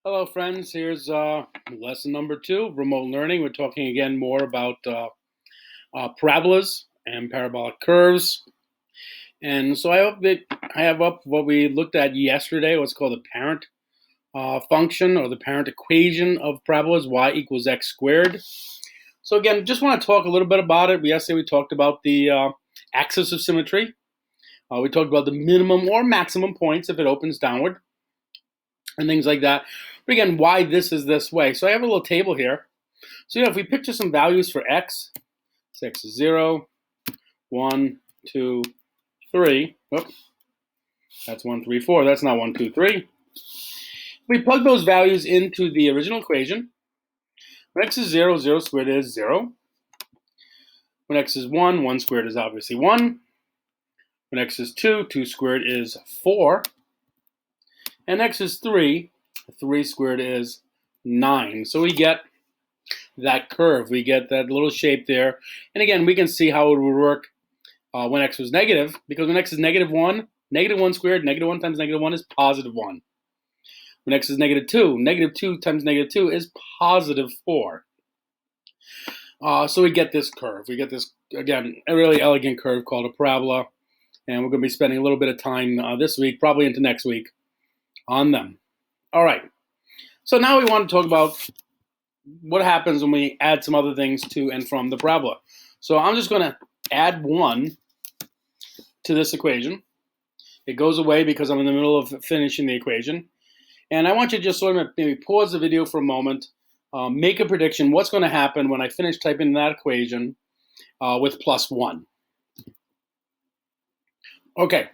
Hello, friends. Here's lesson number 2, remote learning. We're talking again more about parabolas and parabolic curves. And so I hope that I have up what we looked at yesterday, what's called the parent function or the parent equation of parabolas, y equals x squared. So again, just want to talk a little bit about it. Yesterday we talked about the axis of symmetry. We talked about the minimum or maximum points if it opens downward and things like that. But again, why this is this way. So I have a little table here. So if we picture some values for x, so x is 0, 1, 2, 3. Oops, that's 1, 3, 4. That's not 1, 2, 3. We plug those values into the original equation. When x is 0, 0 squared is 0. When x is 1, 1 squared is obviously 1. When x is 2, 2 squared is 4. And x is 3, 3 squared is 9. So we get that curve. We get that little shape there. And again, we can see how it would work when x was negative, because when x is negative 1 squared, negative 1 times negative 1 is positive 1. When x is negative 2 times negative 2 is positive 4. So we get this curve. We get this, again, a really elegant curve called a parabola. And we're going to be spending a little bit of time this week, probably into next week, on them. All right. So now we want to talk about what happens when we add some other things to and from the parabola. So I'm just going to add 1 to this equation. It goes away because I'm in the middle of finishing the equation. And I want you to just sort of maybe pause the video for a moment, make a prediction what's going to happen when I finish typing that equation with plus 1. Okay,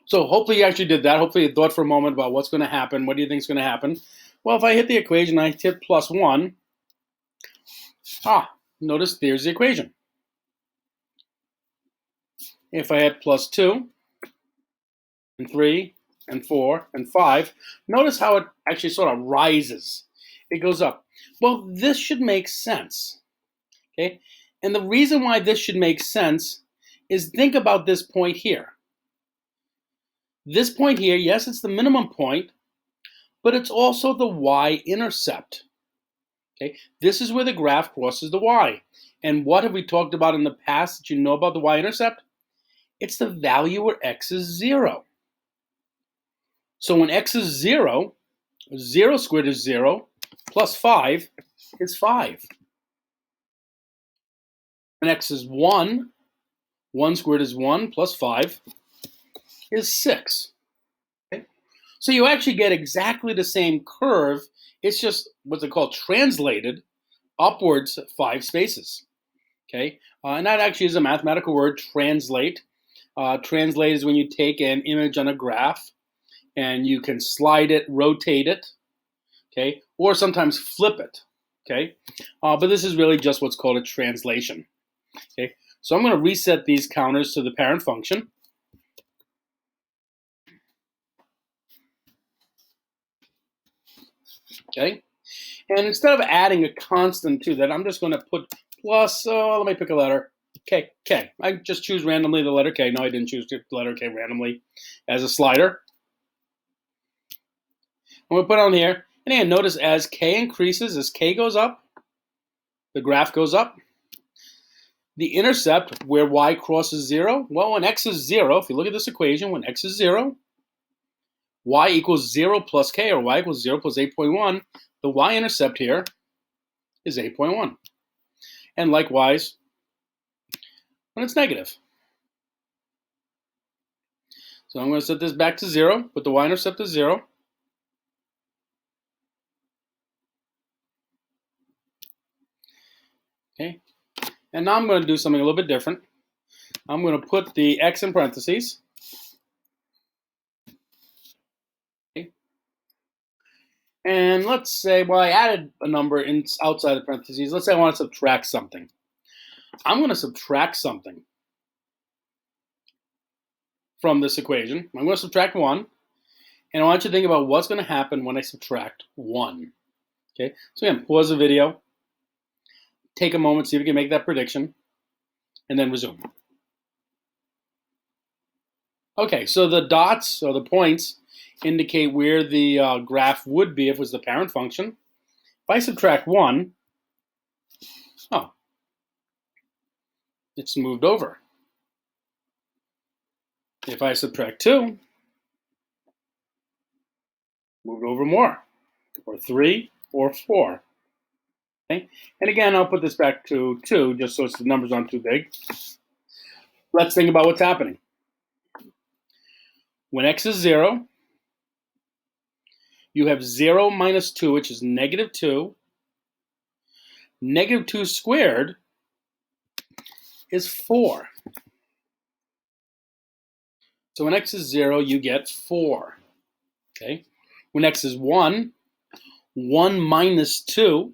so hopefully you actually did that. Hopefully you thought for a moment about what's going to happen. What do you think is going to happen? Well, if I hit the equation, I hit plus 1. Notice there's the equation. If I hit plus 2, and 3, and 4, and 5, notice how it actually sort of rises. It goes up. Well, this should make sense. Okay? And the reason why this should make sense is think about this point here. This point here, yes, it's the minimum point, but it's also the y-intercept. Okay? This is where the graph crosses the y. And what have we talked about in the past that you know about the y-intercept? It's the value where x is 0. So when x is 0, 0 squared is 0, plus 5 is 5. When x is 1, 1 squared is 1, plus 5 is 6. Okay? So you actually get exactly the same curve. It's just what's it called, translated upwards 5 spaces. Okay, and that actually is a mathematical word, translate. Translate is when you take an image on a graph and you can slide it, rotate it, okay, or sometimes flip it, okay. But this is really just what's called a translation. Okay, so I'm going to reset these counters to the parent function. Okay, and instead of adding a constant to that, I'm just going to put plus, let me pick a letter, K. I just choose randomly the letter K. No, I didn't choose the letter K randomly as a slider. I'm going to put on here, and again, notice as K increases, as K goes up, the graph goes up. The intercept, where y crosses 0, well, when x is 0, if you look at this equation, when x is 0, y equals 0 plus k, or y equals 0 plus 8.1, the y-intercept here is 8.1. And likewise, when it's negative. So I'm going to set this back to 0, put the y-intercept to 0. Okay, and now I'm going to do something a little bit different. I'm going to put the x in parentheses. Okay. And let's say, well, I added a number outside the parentheses. Let's say I want to subtract something. I'm going to subtract something from this equation. I'm going to subtract 1. And I want you to think about what's going to happen when I subtract 1. Okay, so again, pause the video. Take a moment, see if you can make that prediction, and then resume. Okay, so the dots, or the points, indicate where the graph would be if it was the parent function. If I subtract 1, oh, it's moved over. If I subtract 2, moved over more, or 3, or 4. Okay? And again, I'll put this back to 2, just so the numbers aren't too big. Let's think about what's happening. When x is 0, you have 0 minus 2, which is negative 2. Negative 2 squared is 4. So when x is 0, you get 4. Okay? When x is 1, 1 minus 2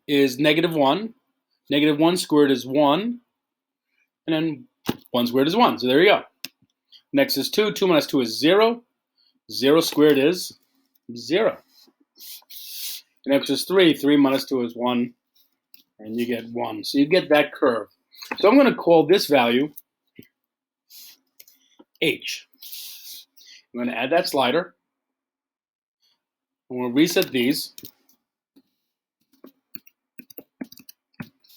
is negative 1. Negative 1 squared is 1. And then 1 squared is 1. So there you go. When x is 2, 2 minus 2 is 0. 0 squared is 0. And x is 3, 3 minus 2 is 1. And you get 1. So you get that curve. So I'm going to call this value h. I'm going to add that slider. And we'll reset these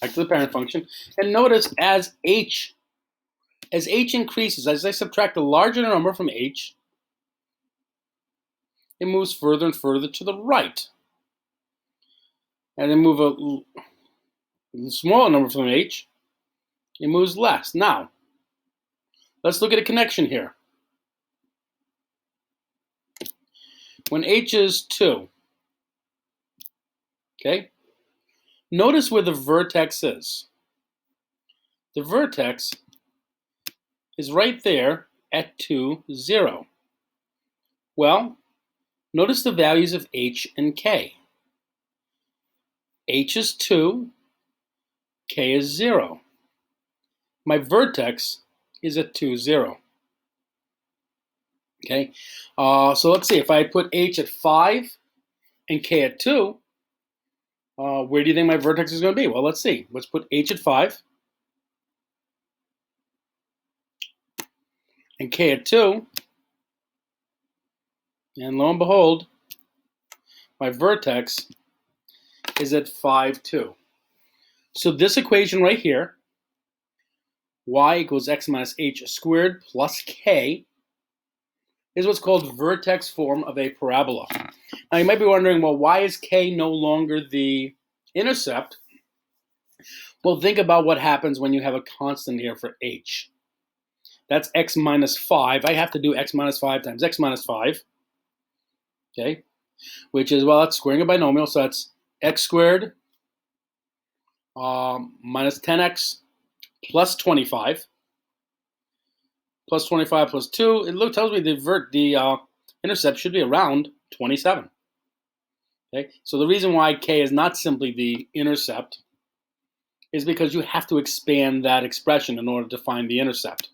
back to the parent function. And notice as h increases, as I subtract a larger number from h, it moves further and further to the right. And then move a smaller number from h, it moves less. Now, let's look at a connection here. When h is 2, okay, notice where the vertex is. The vertex is right there at 2, 0. Well, notice the values of h and k. H is 2, k is 0. My vertex is at 2, 0. Okay, so let's see. If I put h at 5 and k at 2, where do you think my vertex is going to be? Well, let's see. Let's put h at 5 and k at 2. And lo and behold, my vertex is at 5, 2. So this equation right here, y equals x minus h squared plus k, is what's called vertex form of a parabola. Now you might be wondering, well, why is k no longer the intercept? Well, think about what happens when you have a constant here for h. That's x minus 5. I have to do x minus 5 times x minus 5. Okay, which is, well, that's squaring a binomial, so that's x squared minus 10x plus 25. Plus 25 plus 2, it tells me the intercept should be around 27. Okay, so the reason why k is not simply the intercept is because you have to expand that expression in order to find the intercept.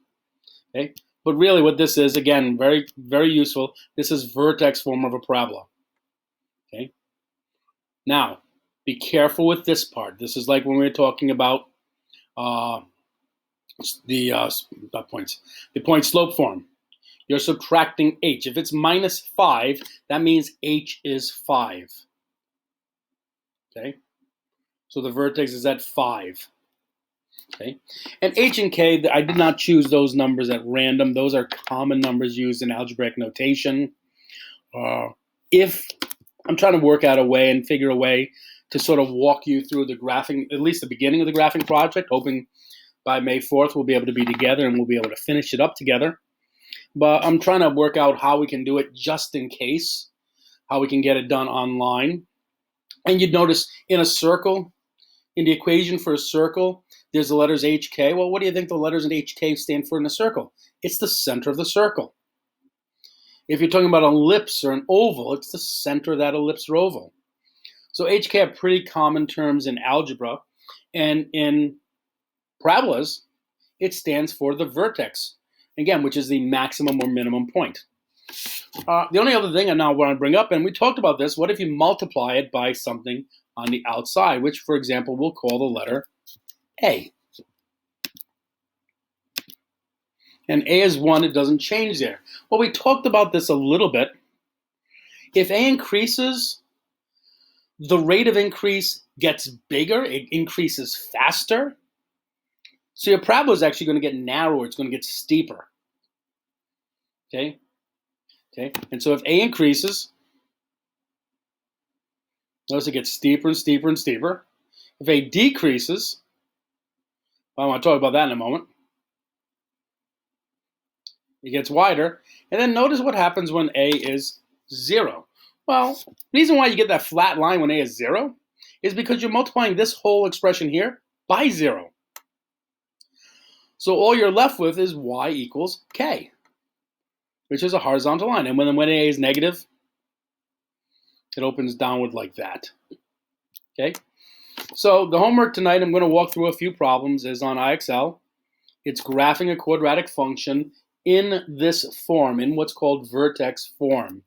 Okay, but really what this is, again, very, very useful. This is vertex form of a parabola. Okay, now be careful with this part. This is like when we were talking about the point slope form. You're subtracting h. If it's minus 5, that means h is 5. Okay, so the vertex is at 5. Okay, and h and k, I did not choose those numbers at random. Those are common numbers used in algebraic notation. If I'm trying to work out a way and figure a way to sort of walk you through the graphing, at least the beginning of the graphing project, hoping by May 4th we'll be able to be together and we'll be able to finish it up together. But I'm trying to work out how we can do it just in case, how we can get it done online. And you'd notice in a circle, in the equation for a circle, there's the letters HK. Well, what do you think the letters in HK stand for in a circle? It's the center of the circle. If you're talking about an ellipse or an oval, it's the center of that ellipse or oval. So HK are pretty common terms in algebra. And in parabolas, it stands for the vertex, again, which is the maximum or minimum point. The only other thing I now want to bring up, and we talked about this, what if you multiply it by something on the outside, which, for example, we'll call the letter A. and A is 1, it doesn't change there. Well, we talked about this a little bit. If A increases, the rate of increase gets bigger, it increases faster. So your parabola is actually going to get narrower, it's going to get steeper. Okay? And so if A increases, notice it gets steeper and steeper and steeper. If A decreases, well, I want to talk about that in a moment. It gets wider. And then notice what happens when A is 0. Well, the reason why you get that flat line when A is 0 is because you're multiplying this whole expression here by 0. So all you're left with is y equals k, which is a horizontal line. And when A is negative, it opens downward like that. Okay? So the homework tonight, I'm going to walk through a few problems, is on IXL. It's graphing a quadratic function in this form, in what's called vertex form.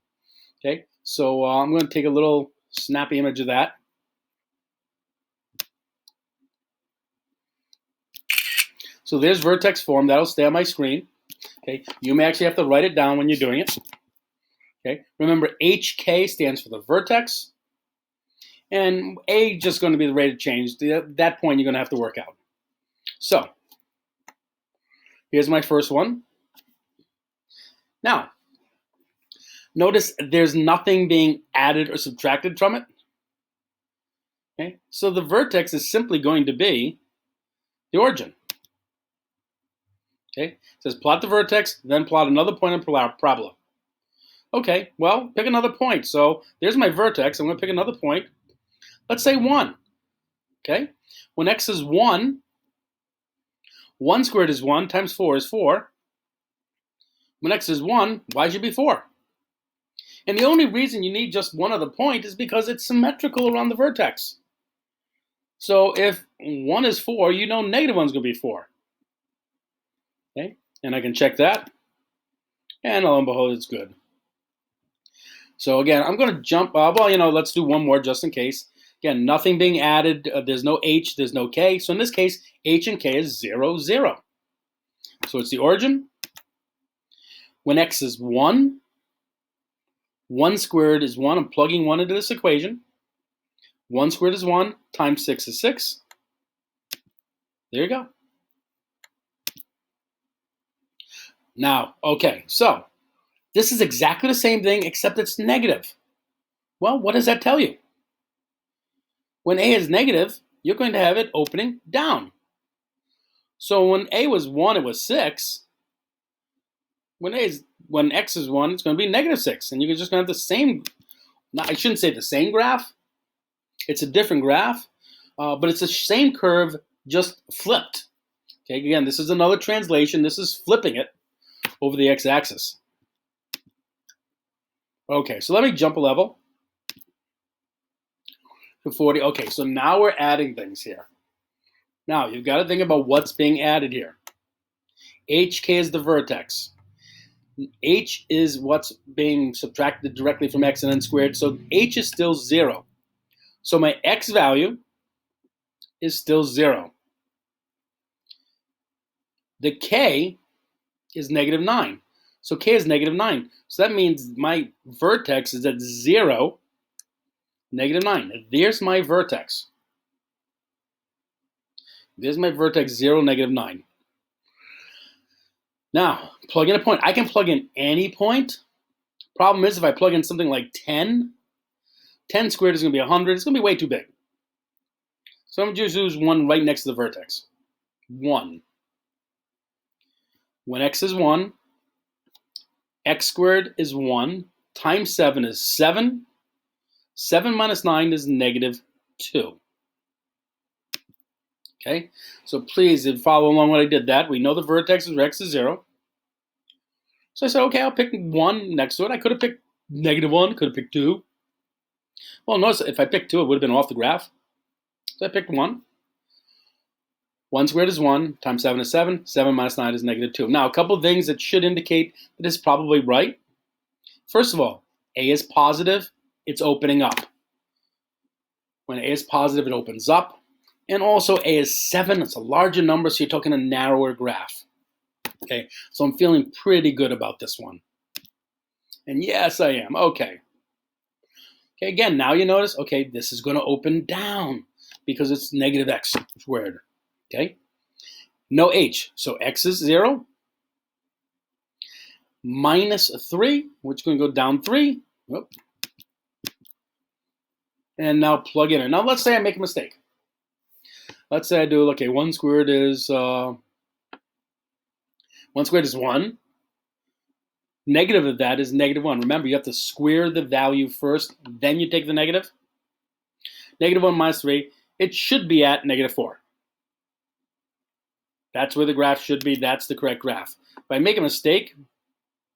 Okay? So I'm going to take a little snappy image of that. So there's vertex form. That'll stay on my screen. Okay? You may actually have to write it down when you're doing it. Okay? Remember, HK stands for the vertex. And A just going to be the rate of change. At that point, you're going to have to work out. So here's my first one. Now, notice there's nothing being added or subtracted from it. Okay? So the vertex is simply going to be the origin. Okay? It says plot the vertex, then plot another point on parabola. Okay, well, pick another point. So there's my vertex. I'm going to pick another point. Let's say 1. Okay? When x is 1, 1 squared is 1 times 4 is 4. When x is 1, y should be 4. And the only reason you need just one other point is because it's symmetrical around the vertex. So if 1 is 4, you know negative 1 is going to be 4. Okay? And I can check that. And lo and behold, it's good. So again, I'm going to jump, let's do one more just in case. Again, nothing being added. There's no h, there's no k. So in this case, h and k is 0, 0. So it's the origin. When x is 1, 1 squared is 1. I'm plugging 1 into this equation. 1 squared is 1 times 6 is 6. There you go. Now, okay, so this is exactly the same thing except it's negative. Well, what does that tell you? When A is negative, you're going to have it opening down. So when A was 1, it was 6. When x is 1, it's going to be negative 6. And you're just going to have the same, I shouldn't say the same graph. It's a different graph, but it's the same curve, just flipped. Okay, again, this is another translation. This is flipping it over the x-axis. Okay, so let me jump a level to 40. Okay, so now we're adding things here. Now, you've got to think about what's being added here. HK is the vertex. H is what's being subtracted directly from x and then squared. So h is still 0. So my x value is still 0. The k is negative 9. So k is negative 9. So that means my vertex is at 0, negative 9. There's my vertex. There's my vertex, 0, negative 9. Now, plug in a point. I can plug in any point. Problem is, if I plug in something like 10, 10 squared is going to be 100. It's going to be way too big. So I'm going to just use 1 right next to the vertex. 1. When x is 1, x squared is 1, times 7 is 7. 7 minus 9 is negative 2. Okay, so please follow along when I did that. We know the vertex is x is 0. So I said, okay, I'll pick 1 next to it. I could have picked negative 1, could have picked 2. Well, notice if I picked 2, it would have been off the graph. So I picked 1. 1 squared is 1, times 7 is 7. 7 minus 9 is negative 2. Now, a couple of things that should indicate that it's probably right. First of all, A is positive, it's opening up. When A is positive, it opens up. And also A is 7, it's a larger number, so you're talking a narrower graph. Okay, so I'm feeling pretty good about this one. And yes, I am. Okay. Okay, again, now you notice, okay, this is going to open down because it's negative x squared. Okay, no h, so x is 0, minus 3, which is going to go down 3. Whoop. And now plug it in. Now let's say I make a mistake. Let's say I do, okay, 1 squared is 1. Negative of that is negative 1. Remember, you have to square the value first, then you take the negative. Negative 1 minus 3, it should be at negative 4. That's where the graph should be. That's the correct graph. If I make a mistake,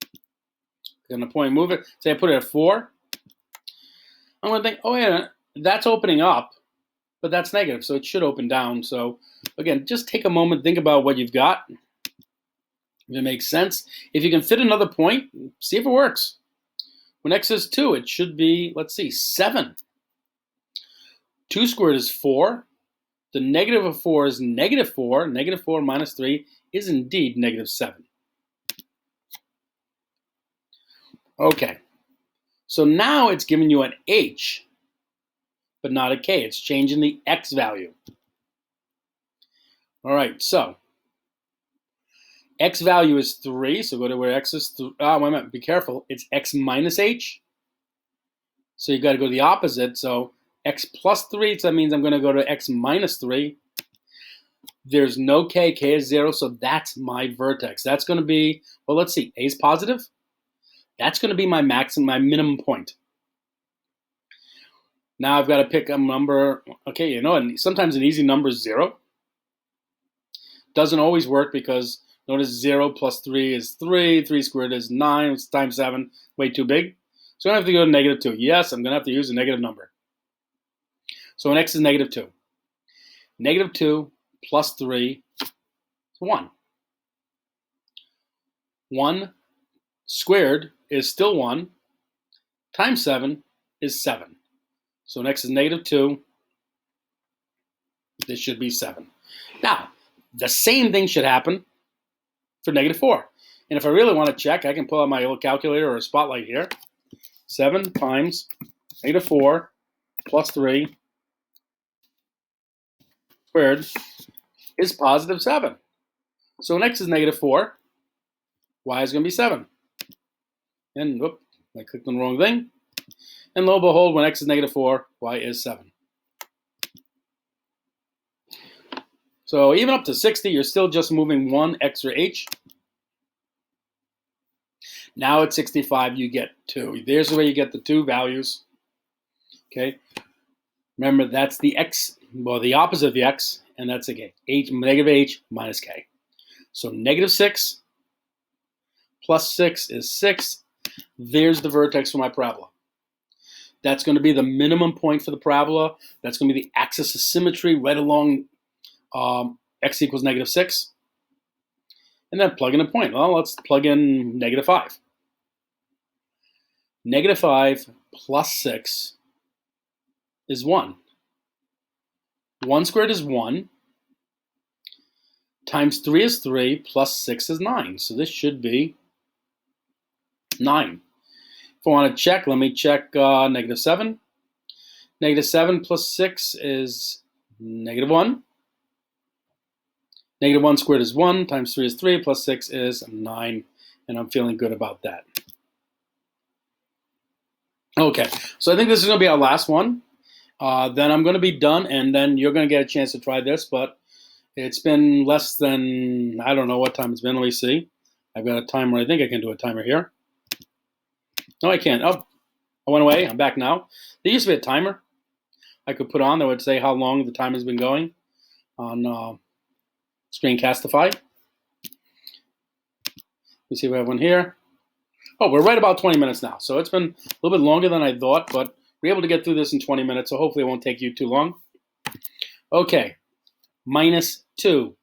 I'm going to point and move it. Say I put it at 4. I'm going to think, oh yeah, that's opening up, but that's negative, so it should open down. So again, just take a moment, think about what you've got. If it makes sense. If you can fit another point, see if it works. When x is 2, it should be, let's see, 7. 2 squared is 4. The negative of 4 is negative 4. Negative 4 minus 3 is indeed negative 7. Okay, so now it's giving you an h, but not a k. It's changing the x value. All right, so x value is 3, so go to where x is 3. Oh, wait a minute, be careful. It's x minus h. So you got to go to the opposite. So x plus 3, so that means I'm going to go to x minus 3. There's no k. K is 0, so that's my vertex. That's going to be, well, let's see. A is positive. That's going to be my maximum, my minimum point. Now I've got to pick a number. Okay, you know, and sometimes an easy number is 0. Doesn't always work because notice 0 plus 3 is 3. 3 squared is 9. It's times 7. Way too big. So I'm going to have to go to negative 2. Yes, I'm going to have to use a negative number. So when x is negative 2. Negative 2 plus 3 is 1. 1 squared is still 1. Times 7 is 7. So when x is negative 2, this should be 7. Now, the same thing should happen for negative 4. And if I really want to check, I can pull out my little calculator or a spotlight here. 7 times negative 4 plus 3 squared is positive 7. So when x is negative 4, y is going to be 7. And whoop, I clicked on the wrong thing. And lo and behold, when x is negative 4, y is 7. So even up to 60, you're still just moving 1 extra h. Now at 65, you get 2. There's the way you get the 2 values. Okay. Remember, that's the x, well, the opposite of the x, and that's again h, negative h minus k. So negative 6 plus 6 is 6. There's the vertex for my parabola. That's going to be the minimum point for the parabola. That's going to be the axis of symmetry right along x equals negative 6. And then plug in a point. Well, let's plug in negative 5. Negative 5 plus 6 is 1. 1 squared is 1. Times 3 is 3, plus 6 is 9. So this should be 9. If I want to check, let me check negative 7. Negative 7 plus 6 is negative 1. Negative 1 squared is 1, times 3 is 3, plus 6 is 9. And I'm feeling good about that. Okay, so I think this is going to be our last one. Then I'm going to be done, and then you're going to get a chance to try this, but it's been less than, I don't know what time it's been. Let me see. I've got a timer. I think I can do a timer here. No, I can't. Oh, I went away. I'm back now. There used to be a timer I could put on that would say how long the time has been going on Screencastify. Let me see if I have one here. Oh, we're right about 20 minutes now. So it's been a little bit longer than I thought, but we're able to get through this in 20 minutes, so hopefully it won't take you too long. Okay, minus 2.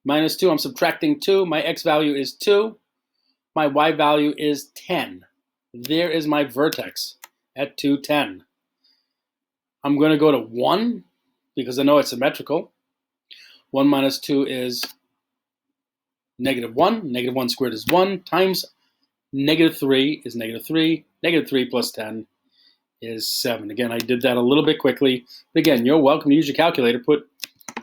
Minus 2, I'm subtracting 2. My x value is 2. My y value is 10. There is my vertex at 2, 10. I'm going to go to 1 because I know it's symmetrical. 1 minus 2 is -1. -1 squared is 1 times -3 is -3. -3 plus 10 is 7. Again, I did that a little bit quickly. But again, you're welcome to use your calculator. Put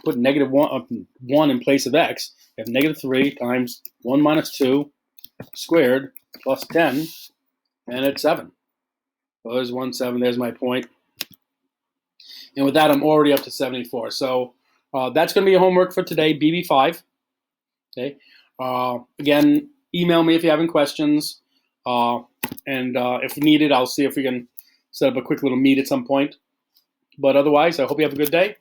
-1 in place of x. You have -3 times 1 minus 2 squared plus 10, and it's 7. So there's 1, 7. There's my point. And with that, I'm already up to 74. So that's going to be your homework for today, BB5. Okay. Again, email me if you have any questions. And if needed, I'll see if we can set up a quick little meet at some point. But otherwise, I hope you have a good day.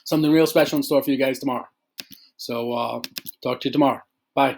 Something real special in store for you guys tomorrow. So talk to you tomorrow. Bye.